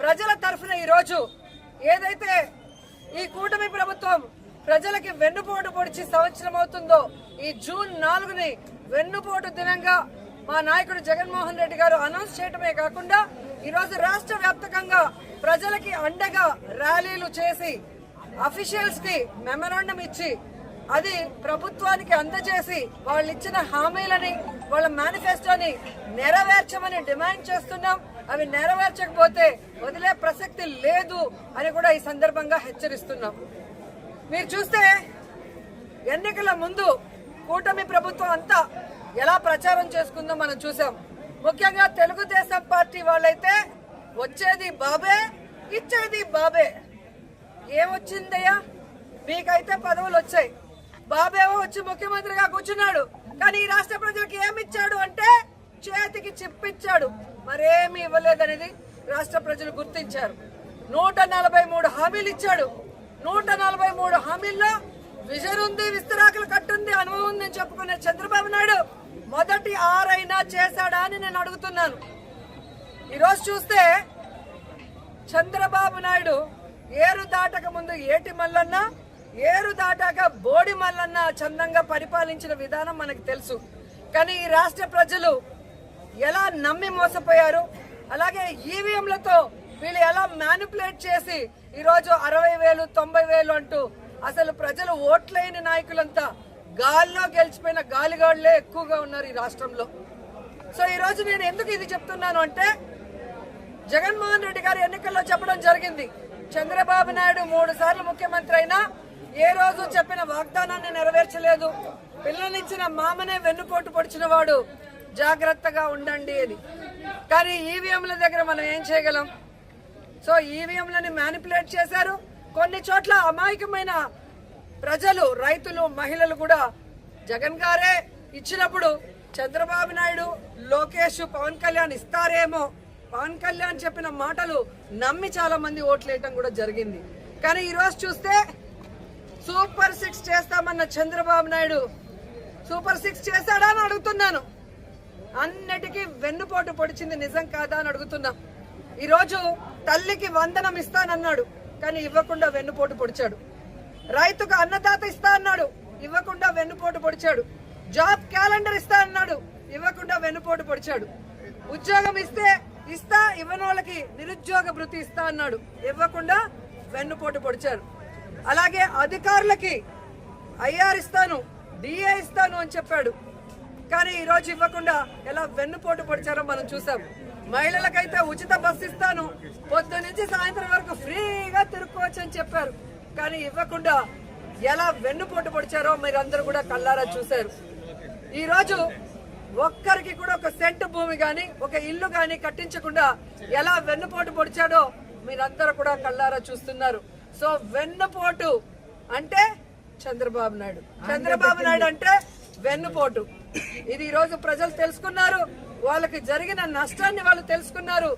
ప్రజల తరఫున ఈరోజు ఏదైతే ఈ కూటమి ప్రభుత్వం ప్రజలకి వెన్నుపోటు పొడిచి సంవత్సరం అవుతుందో ఈ జూన్ 4ని వెన్నుపోటు దినంగా మా నాయకుడు జగన్మోహన్ రెడ్డి గారు అనౌన్స్ చేయడమే కాకుండా ఈరోజు రాష్ట్ర వ్యాప్తంగా ప్రజలకి అండగా ర్యాలీలు చేసి అఫీషియల్స్ కి మెమరాండం ఇచ్చి అది ప్రభుత్వానికి అందజేసి వాళ్ళు ఇచ్చిన హామీలని వాళ్ళ మేనిఫెస్టోని నెరవేర్చమని డిమాండ్ చేస్తున్నాం. అవి నెరవేర్చకపోతే వదిలే ప్రసక్తి లేదు అని కూడా ఈ సందర్భంగా హెచ్చరిస్తున్నాం. మీరు చూస్తే ఎన్నికల ముందు కూటమి ప్రభుత్వం అంతా ఎలా ప్రచారం చేసుకుందో మనం చూసాం. ముఖ్యంగా తెలుగుదేశం పార్టీ వాళ్ళైతే వచ్చేది బాబే ఇచ్చేది బాబే. ఏమొచ్చిందయ్యా? మీకైతే పదవులు వచ్చాయి, బాబేవో వచ్చి ముఖ్యమంత్రిగా కూర్చున్నాడు. కానీ ఈ రాష్ట్ర ప్రజలకు ఏమిచ్చాడు అంటే చేతికి చిప్పిచ్చాడు, మరేమి ఇవ్వలేదనేది రాష్ట్ర ప్రజలు గుర్తించారు. 143 హామీలు ఇచ్చాడు. 143 హామీల్లో విజన్ ఉంది, విస్తరాకులు కట్టుంది, అనుభవం ఉందని చెప్పుకునే చంద్రబాబు నాయుడు మొదటి 6 అయినా చేశాడా అని నేను అడుగుతున్నాను. ఈరోజు చూస్తే చంద్రబాబు నాయుడు ఏరు దాటక ముందు ఏటి మల్లన్న, ఏరు దాటాక బోడి మల్లన్న చందంగా పరిపాలించిన విధానం మనకు తెలుసు. కానీ ఈ రాష్ట్ర ప్రజలు ఎలా నమ్మి మోసపోయారు, అలాగే ఈవీఎంలతో వీళ్ళు ఎలా మ్యానిపులేట్ చేసి ఈరోజు 60,000 90,000 అంటూ అసలు ప్రజలు ఓట్లేని నాయకులంతా గాల్లో గెలిచిపోయిన గాలిగాళ్లే ఎక్కువగా ఉన్నారు ఈ రాష్ట్రంలో. సో ఈరోజు నేను ఎందుకు ఇది చెప్తున్నాను అంటే జగన్మోహన్ రెడ్డి గారు ఎన్నికల్లో చెప్పడం జరిగింది, చంద్రబాబు నాయుడు 3 సార్లు ముఖ్యమంత్రి అయినా ఏ రోజు చెప్పిన వాగ్దానాన్ని నెరవేర్చలేదు, పిల్లనిచ్చిన మామనే వెన్నుపోటు పొడిచిన వాడు, జాగ్రత్తగా ఉండండి అని. కానీ ఈవీఎంల దగ్గర మనం ఏం చేయగలం? సో ఈవీఎంలని మ్యానిపులేట్ చేశారు. కొన్ని చోట్ల అమాయకమైన ప్రజలు, రైతులు, మహిళలు కూడా జగన్ గారే ఇచ్చినప్పుడు చంద్రబాబు నాయుడు, లోకేష్, పవన్ కళ్యాణ్ ఇస్తారేమో, పవన్ కళ్యాణ్ చెప్పిన మాటలు నమ్మి చాలా మంది ఓట్లేయటం కూడా జరిగింది. కానీ ఈరోజు చూస్తే సూపర్ 6 చేస్తామన్న చంద్రబాబు నాయుడు సూపర్ 6 చేశాడా అని అడుగుతున్నాను. అన్నిటికీ వెన్నుపోటు పొడిచింది నిజం కాదా అని అడుగుతున్నాం. ఈరోజు తల్లికి వందనం ఇస్తానన్నాడు, కానీ ఇవ్వకుండా వెన్నుపోటు పొడిచాడు. రైతుకు అన్నదాత ఇస్తా అన్నాడు, ఇవ్వకుండా వెన్నుపోటు పొడిచాడు. జాబ్ క్యాలెండర్ ఇస్తా అన్నాడు, ఇవ్వకుండా వెన్నుపోటు పొడిచాడు. ఉద్యోగం ఇస్తా ఇవ్వని వాళ్ళకి నిరుద్యోగ భృతి ఇస్తా అన్నాడు, ఇవ్వకుండా వెన్నుపోటు పొడిచారు. అలాగే అధికారులకి ఐఆర్ ఇస్తాను, డిఏ ఇస్తాను అని చెప్పాడు, కానీ ఈరోజు ఇవ్వకుండా ఎలా వెన్నుపోటు పొడిచారో మనం చూసాం. మహిళలకైతే ఉచిత బస్సు ఇస్తాను, పొద్దు నుంచి సాయంత్రం వరకు ఫ్రీగా తిరుక్కోవచ్చు అని చెప్పారు, కానీ ఇవ్వకుండా ఎలా వెన్నుపోటు పొడిచారో మీరందరూ కూడా కళ్ళారా చూశారు. ఈరోజు ఒక్కరికి కూడా ఒక సెంటు భూమి గాని, ఒక ఇల్లు గాని కట్టించకుండా ఎలా వెన్నుపోటు పొడిచాడో మీరందరూ కూడా కళ్ళారా చూస్తున్నారు. సో వెన్నుపోటు అంటే చంద్రబాబు నాయుడు, చంద్రబాబు నాయుడు అంటే వెన్నుపోటు. ఇది ఈరోజు ప్రజలు తెలుసుకున్నారు, వాళ్ళకి జరిగిన నష్టాన్ని వాళ్ళు తెలుసుకున్నారు.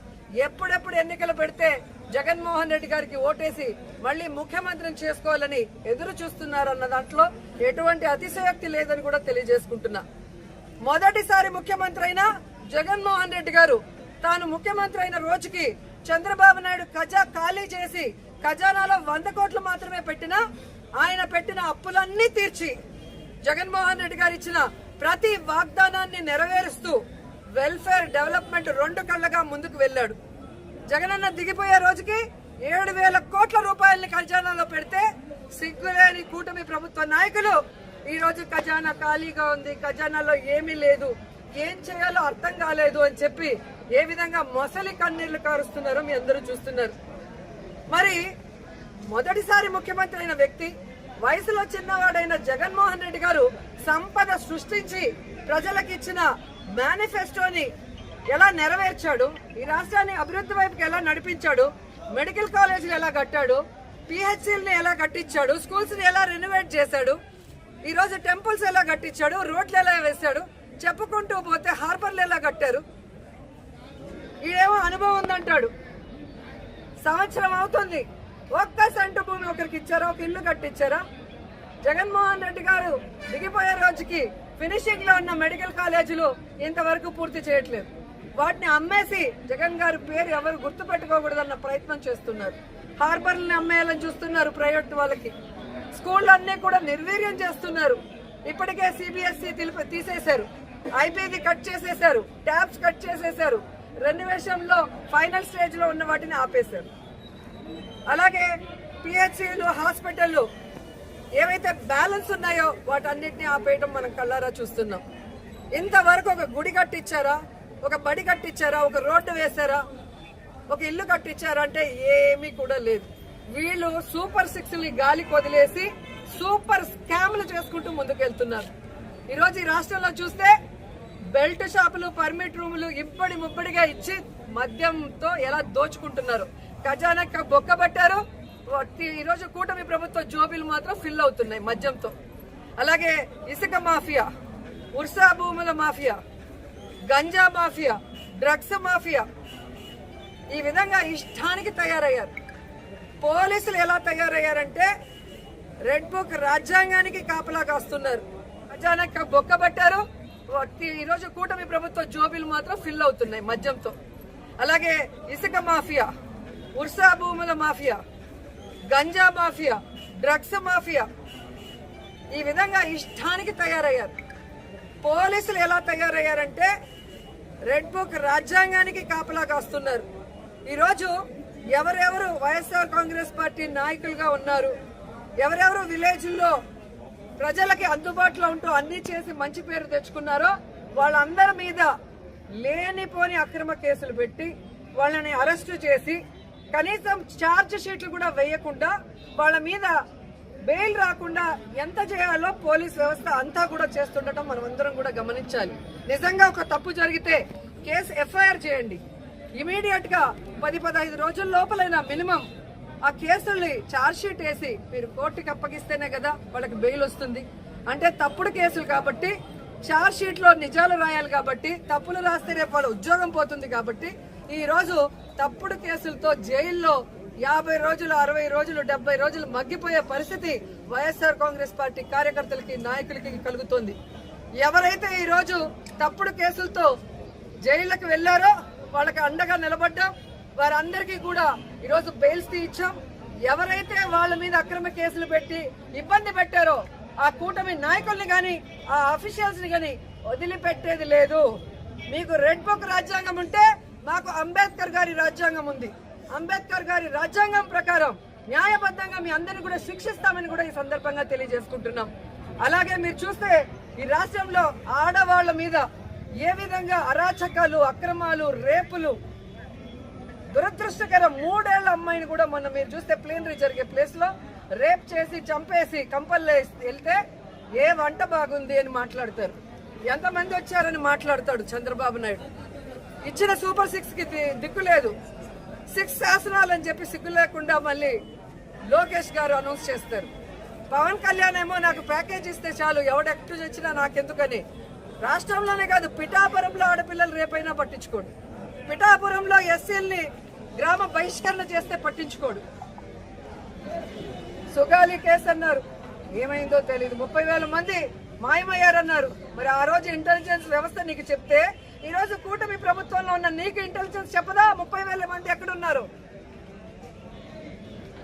ఎప్పుడెప్పుడు ఎన్నికలు పెడితే జగన్మోహన్ రెడ్డి గారికి ఓటేసి మళ్ళీ ముఖ్యమంత్రిని చేసుకోవాలని ఎదురు చూస్తున్నారు అన్న దాంట్లో ఎటువంటి అతిశయోక్తి లేదని కూడా తెలియజేసుకుంటున్నా. మొదటిసారి ముఖ్యమంత్రి అయిన జగన్మోహన్ రెడ్డి గారు తాను ముఖ్యమంత్రి అయిన రోజుకి చంద్రబాబు నాయుడు ఖాళీ చేసి ఖజానాలో 100 కోట్లు మాత్రమే పెట్టినా ఆయన పెట్టిన అప్పులన్నీ తీర్చి జగన్మోహన్ రెడ్డి గారు ఇచ్చిన ప్రతి వాగ్దానాన్ని నెరవేరుస్తూ వెల్ఫేర్ డెవలప్మెంట్ 2 కళ్ళగా ముందుకు వెళ్లాడు. జగనన్న దిగిపోయే రోజుకి 7,000 కోట్ల రూపాయలని ఖజానాలో పెడితే సిగ్గులేని కూటమి ప్రభుత్వ నాయకులు ఈ రోజు ఖజానా ఖాళీగా ఉంది, ఖజానాలో ఏమీ లేదు, ఏం చేయాలో అర్థం కాలేదు అని చెప్పి ఏ విధంగా మొసలి కన్నీళ్లు కారుస్తున్నారో మీ అందరూ చూస్తున్నారు. మరి మొదటిసారి ముఖ్యమంత్రి అయిన వ్యక్తి, వయసులో చిన్నవాడైన జగన్మోహన్ రెడ్డి గారు సంపద సృష్టించి ప్రజలకు ఇచ్చిన మేనిఫెస్టోని ఎలా నెరవేర్చాడు, ఈ రాష్ట్రాన్ని అభివృద్ధి వైపుకి ఎలా నడిపించాడు, మెడికల్ కాలేజీలు ఎలా కట్టాడు, పిహెచ్సిల్ని ఎలా కట్టించాడు, స్కూల్స్ ని ఎలా రెనోవేట్ చేశాడు, ఈ రోజు టెంపుల్స్ ఎలా కట్టించాడు, రోడ్లు ఎలా వేశాడు, చెప్పుకుంటూ పోతే హార్బర్లు ఎలా కట్టారు. ఈడేమో అనుభవం ఉందంటాడు. సంవత్సరం అవుతుంది, ఒక్క సెంటు భూమి ఒకరికి ఇచ్చారా, ఒక ఇల్లు కట్టించారా? జగన్మోహన్ రెడ్డి గారు దిగిపోయే రోజుకి ఫినిషింగ్ లో ఉన్న మెడికల్ కాలేజీలు ఇంతవరకు పూర్తి చేయట్లేదు. వాటిని అమ్మేసి జగన్ గారి పేరు ఎవరు గుర్తుపెట్టుకోకూడదన్న ప్రయత్నం చేస్తున్నారు. హార్బర్ని అమ్మేయాలని చూస్తున్నారు ప్రైవేట్ వాళ్ళకి. స్కూళ్ళు అన్నీ కూడా నిర్వీర్యం చేస్తున్నారు. ఇప్పటికే సిబిఎస్ఈ తీసేశారు, ఐపీది కట్ చేసేశారు, ట్యాబ్స్ కట్ చేసేశారు, రెన్యువేషన్లో ఫైనల్ స్టేజ్ లో ఉన్న వాటిని ఆపేశారు. అలాగే పిహెచ్సిలు, హాస్పిటళ్ళు ఏవైతే బ్యాలెన్స్ ఉన్నాయో వాటన్నిటిని ఆపేయడం మనం కళ్ళారా చూస్తున్నాం. ఇంతవరకు ఒక గుడి కట్టించారా, ఒక బడి కట్టించారా, ఒక రోడ్డు వేశారా, ఒక ఇల్లు కట్టించారా అంటే ఏమీ కూడా లేదు. వీళ్ళు సూపర్ సిక్స్ ని గాలికి వదిలేసి సూపర్ స్కామ్లు చేసుకుంటూ ముందుకెళ్తున్నారు. ఈరోజు ఈ రాష్ట్రంలో చూస్తే బెల్ట్ షాపులు, పర్మిట్ రూములు ఇప్పటి ముప్పటిగా ఇచ్చి మద్యంతో ఎలా దోచుకుంటున్నారు. ఖజానా బొక్కబట్టారు. ఈరోజు కూటమి ప్రభుత్వ జోబీలు మాత్రం ఫిల్ అవుతున్నాయి మద్యంతో. అలాగే ఇసుక మాఫియా, ఉర్సా భూముల mafia, ganja mafia, drugs mafia, ఈ విధంగా ఇష్టానికి తయారయ్యారు. పోలీసులు ఎలా తయారయ్యారంటే రెడ్ బుక్ రాజ్యాంగానికి కాపలా కాస్తున్నారు. ఖజానా బొక్కబట్టారు. ఈరోజు కూటమి ప్రభుత్వ జోబీలు మాత్రం ఫిల్ అవుతున్నాయి మద్యంతో. అలాగే ఇసుక మాఫియా, ఉర్సా భూముల mafia, ganja mafia, drugs mafia, ఈ విధంగా ఇష్టానికి తయారయ్యారు. పోలీసులు ఎలా తయారయ్యారంటే రెడ్ బుక్ రాజ్యాంగానికి కాపలా కాస్తున్నారు. ఈరోజు ఎవరెవరు వైఎస్ఆర్ కాంగ్రెస్ పార్టీ నాయకులుగా ఉన్నారు, ఎవరెవరు విలేజ్ల్లో ప్రజలకి అందుబాటులో ఉంటూ అన్ని చేసి మంచి పేరు తెచ్చుకున్నారో వాళ్ళందరి మీద లేనిపోని అక్రమ కేసులు పెట్టి వాళ్ళని అరెస్టు చేసి కనీసం ఛార్జ్ షీట్లు కూడా వేయకుండా వాళ్ళ మీద బెయిల్ రాకుండా ఎంత చేయాలో పోలీస్ వ్యవస్థ అంతా కూడా చేస్తుండటం మనం అందరం కూడా గమనించాలి. నిజంగా ఒక తప్పు జరిగితే కేసు ఎఫ్ఐఆర్ చేయండి. ఇమీడియట్ గా 10-15 రోజుల లోపలైనా మినిమం ఆ కేసుల్ని ఛార్జ్ షీట్ వేసి మీరు కోర్టుకి అప్పగిస్తేనే కదా వాళ్ళకి బెయిల్ వస్తుంది. అంటే తప్పుడు కేసులు కాబట్టి ఛార్జ్ షీట్ లో నిజాలు రాయాలి కాబట్టి, తప్పులు రాస్తే రేపు వాళ్ళ ఉద్యోగం పోతుంది కాబట్టి ఈ రోజు తప్పుడు కేసులతో జైల్లో 50 రోజులు, 60 రోజులు, 70 రోజులు మగ్గిపోయే పరిస్థితి వైఎస్ఆర్ కాంగ్రెస్ పార్టీ కార్యకర్తలకి, నాయకులకి కలుగుతోంది. ఎవరైతే ఈ రోజు తప్పుడు కేసులతో జైళ్ళకి వెళ్లారో వాళ్ళకి అండగా నిలబడ్డాం. వారందరికీ కూడా ఈరోజు బెయిల్స్ ఇచ్చాం. ఎవరైతే వాళ్ళ మీద అక్రమ కేసులు పెట్టి ఇబ్బంది పెట్టారో ఆ కూటమి నాయకుల్ని గాని, ఆ అఫీషియల్స్ ని గాని వదిలిపెట్టేది లేదు. మీకు రెడ్ బుక్ రాజ్యాంగం ఉంటే మాకు అంబేద్కర్ గారి రాజ్యాంగం ఉంది. అంబేద్కర్ గారి రాజ్యాంగం ప్రకారం న్యాయబద్ధంగా మీ అందరినీ కూడా శిక్షిస్తామని కూడా ఈ సందర్భంగా తెలియజేసుకుంటున్నాం. అలాగే మీరు చూస్తే ఈ రాష్ట్రంలో ఆడవాళ్ల మీద ఏ విధంగా అరాచకాలు, అక్రమాలు, రేపులు, దురదృష్టకరం 3 ఏళ్ల అమ్మాయిని కూడా మొన్న మీరు చూస్తే ప్లేనరీ జరిగే ప్లేస్ లో రేప్ చేసి చంపేసి కంపల్లో వెళ్తే ఏ వంట బాగుంది అని మాట్లాడతారు. ఎంతమంది వచ్చారని మాట్లాడతాడు చంద్రబాబు నాయుడు. ఇచ్చిన సూపర్ 6 కి దిక్కు లేదు. 6 శాసనాలు అని చెప్పి సిగ్గు లేకుండా మళ్ళీ లోకేష్ గారు అనౌన్స్ చేస్తారు. పవన్ కళ్యాణ్ ఏమో నాకు ప్యాకేజ్ ఇస్తే చాలు, ఎవడెక్టు వచ్చినా నాకెందుకని. రాష్ట్రంలోనే కాదు పిఠాపురంలో ఆడపిల్లలు రేపైనా పట్టించుకోడు. పిఠాపురంలో ఎస్సీల్ని గ్రామ బహిష్కరణ చేస్తే పట్టించుకోడు. సుగాలి కేసు అన్నారు, ఏమైందో తెలియదు. 30,000 మంది మాయమయ్యారన్నారు. మరి ఆ రోజు ఇంటెలిజెన్స్ వ్యవస్థ నీకు చెప్తే ఈ రోజు కూటమి ప్రభుత్వంలో ఉన్న నీకు ఇంటెలిజెన్స్ చెప్పదా 30,000 మంది ఎక్కడున్నారు?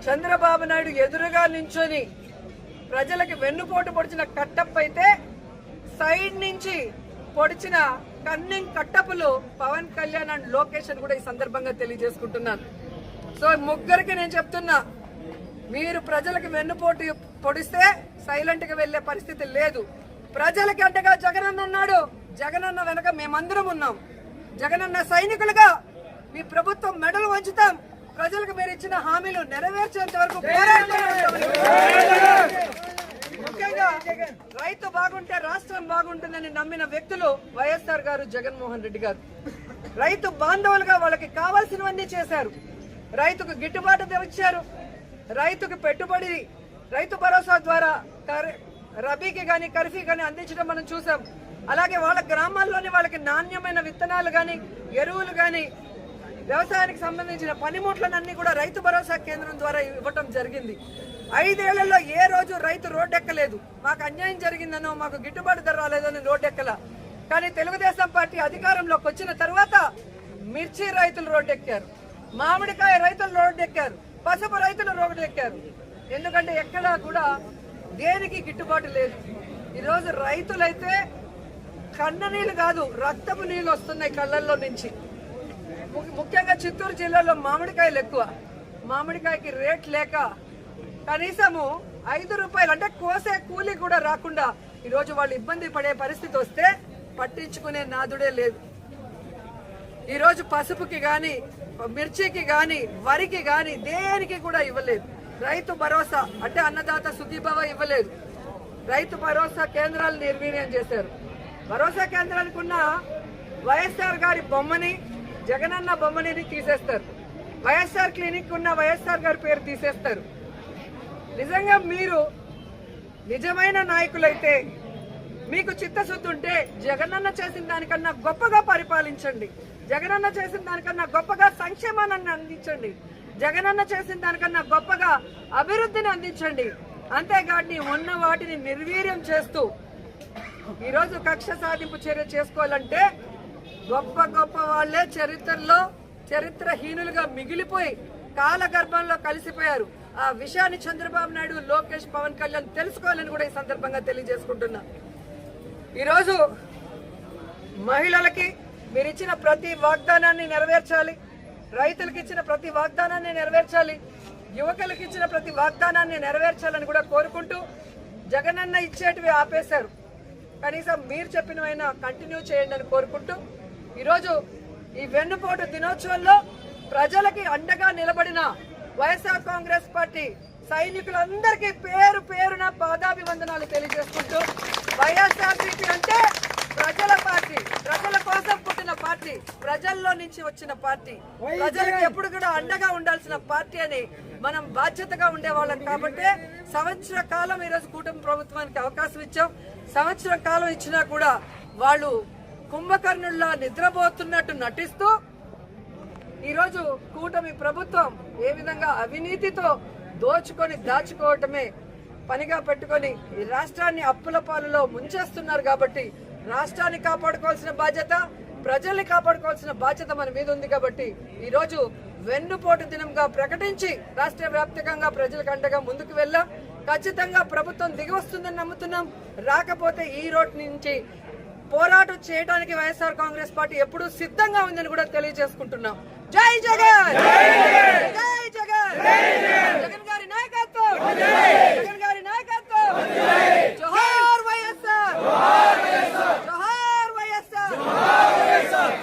చంద్రబాబు నాయుడు ఎదురుగా నించొని ప్రజలకి వెన్నుపోటు పొడిచిన కట్టప్ అయితే సైడ్ నుంచి పొడిచిన కన్నింగ్ కట్టపులు పవన్ కళ్యాణ్ అండ్ లోకేష్ అని కూడా ఈ సందర్భంగా తెలియజేసుకుంటున్నాను. సో ముగ్గురికి నేను చెప్తున్నా, మీరు ప్రజలకు వెన్నుపోటు పొడిస్తే సైలెంట్ గా వెళ్లే పరిస్థితి లేదు. ప్రజలకి అంటగా జగనన్న ఉన్నాడు. జగనన్న వెనక మేమందరం ఉన్నాం. జగనన్న సైనికులుగా మీ ప్రభుత్వం మెడలు వంచుతాం. ప్రజలకు మీరు ఇచ్చిన హామీలు నెరవేర్చేంత వరకు ముఖ్యంగా రైతు బాగుంటే రాష్ట్రం బాగుంటుందని నమ్మిన వ్యక్తులు వైఎస్ఆర్ గారు, జగన్మోహన్ రెడ్డి గారు. రైతు బాంధవులుగా వాళ్ళకి కావాల్సినవన్నీ చేశారు. రైతుకు గిట్టుబాటు ఇచ్చారు. రైతుకు పెట్టుబడి రైతు భరోసా ద్వారా రబీకి గాని, ఖరీఫ్కి గాని అందించడం మనం చూసాం. అలాగే వాళ్ళ గ్రామాల్లోని వాళ్ళకి నాణ్యమైన విత్తనాలు గాని, ఎరువులు గాని, వ్యవసాయానికి సంబంధించిన పనిముట్లనన్నీ కూడా రైతు భరోసా కేంద్రం ద్వారా ఇవ్వటం జరిగింది. 5 ఏళ్లలో ఏ రోజు రైతు రోడ్డెక్కలేదు. మాకు అన్యాయం జరిగిందనో, మాకు గిట్టుబాటు ధర రాలేదని రోడ్డెక్కల. కానీ తెలుగుదేశం పార్టీ అధికారంలోకి వచ్చిన తర్వాత మిర్చి రైతులు రోడ్డెక్కారు, మామిడికాయ రైతులు రోడ్డెక్కారు, పసుపు రైతులు రోడ్డెక్కారు. ఎందుకంటే ఎక్కడా కూడా దేనికి గిట్టుబాటు లేదు. ఈరోజు రైతులైతే కన్న నీళ్ళు కాదు రక్తపు నీళ్ళు వస్తున్నాయి కళ్ళల్లో నుంచి. ముఖ్యంగా చిత్తూరు జిల్లాలో మామిడికాయలు ఎక్కువ. మామిడికాయకి రేట్ లేక కనీసము 5 రూపాయలు అంటే కోసే కూలీ కూడా రాకుండా ఈరోజు వాళ్ళు ఇబ్బంది పడే పరిస్థితి వస్తే పట్టించుకునే నాదుడే లేదు. ఈరోజు పసుపుకి గాని, మిర్చికి గాని, వరికి గాని దేనికి కూడా ఇవ్వలేదు. రైతు భరోసా అంటే అన్నదాత సుఖీభవ ఇవ్వలేదు. రైతు భరోసా కేంద్రాలు నిర్వీర్యం చేశారు. భరోసా కేంద్రానికి ఉన్న వైఎస్ఆర్ గారి బొమ్మని, జగనన్న బొమ్మని తీసేస్తారు. వైఎస్ఆర్ క్లినిక్ ఉన్న వైఎస్ఆర్ గారి పేరు తీసేస్తారు. నిజంగా మీరు నిజమైన నాయకులైతే, మీకు చిత్తశుద్ధి ఉంటే జగనన్న చేసిన దానికన్నా గొప్పగా పరిపాలించండి. జగనన్న చేసిన దానికన్నా గొప్పగా సంక్షేమాన్ని అందించండి. జగనన్న చేసిన దానికన్నా గొప్పగా అభివృద్ధిని అందించండి. అంతేగాని ఉన్న వాటిని నిర్వీర్యం చేస్తూ ఈరోజు కక్ష సాధింపు చర్య చేసుకోవాలంటే గొప్ప గొప్ప వాళ్లే చరిత్రలో చరిత్రహీనులుగా మిగిలిపోయి కాలగర్భంలో కలిసిపోయారు. ఆ విషయాన్ని చంద్రబాబు నాయుడు, లోకేష్, పవన్ కళ్యాణ్ తెలుసుకోవాలని కూడా ఈ సందర్భంగా తెలియజేసుకుంటున్నా. ఈరోజు మహిళలకి మీరు ఇచ్చిన ప్రతి వాగ్దానాన్ని నెరవేర్చాలి, రైతులకు ఇచ్చిన ప్రతి వాగ్దానాన్ని నెరవేర్చాలి, యువకులకు ఇచ్చిన ప్రతి వాగ్దానాన్ని నెరవేర్చాలని కూడా కోరుకుంటూ, జగనన్న ఇచ్చేటివి ఆపేశారు, కనీసం మీరు చెప్పినవైనా కంటిన్యూ చేయండి అని కోరుకుంటూ, ఈరోజు ఈ వెన్నుపోటు దినోత్సవంలో ప్రజలకి అండగా నిలబడిన వైఎస్ఆర్ కాంగ్రెస్ పార్టీ సైనికులందరికీ పేరు పేరున పాదాభివందనాలు తెలియజేసుకుంటూ, వైఎస్ఆర్సీపీ అంటే ప్రజల పార్టీ, ప్రజల కోసం పుట్టిన పార్టీ, ప్రజల్లో నుంచి వచ్చిన పార్టీ, ప్రజలకు ఎప్పుడు కూడా అండగా ఉండాల్సిన పార్టీ అని మనం బాధ్యతగా ఉండేవాళ్ళం. కాబట్టి సంవత్సర కాలం ఈరోజు కూటమి ప్రభుత్వానికి అవకాశం ఇచ్చాం. సంవత్సరం కాలం ఇచ్చినా కూడా వాళ్ళు కుంభకర్ణుల్లా నిద్రపోతున్నట్టు నటిస్తూ ఈరోజు కూటమి ప్రభుత్వం ఏ విధంగా అవినీతితో దోచుకొని దాచుకోవటమే పనిగా పెట్టుకొని ఈ రాష్ట్రాన్ని అప్పుల పాలలో ముంచేస్తున్నారు. కాబట్టి రాష్ట్రాన్ని కాపాడుకోవాల్సిన బాధ్యత, ప్రజల్ని కాపాడుకోవాల్సిన బాధ్యత మన మీద ఉంది. కాబట్టి ఈరోజు వెన్నుపోటు దినంగా ప్రకటించి రాష్ట్ర వ్యాప్తంగా ప్రజలకు అండగా ముందుకు వెళ్ళాం. ఖచ్చితంగా ప్రభుత్వం దిగి వస్తుందని నమ్ముతున్నాం. రాకపోతే ఈ రోడ్ నుంచి పోరాటం చేయడానికి వైఎస్ఆర్ కాంగ్రెస్ పార్టీ ఎప్పుడూ సిద్ధంగా ఉందని కూడా తెలియజేసుకుంటున్నాం. జై జగన్, జై జగన్, జగన్ గారి నాయకత్వం, జగన్ గారి నాయకత్వం, జోహార్ వైఎస్ఆర్.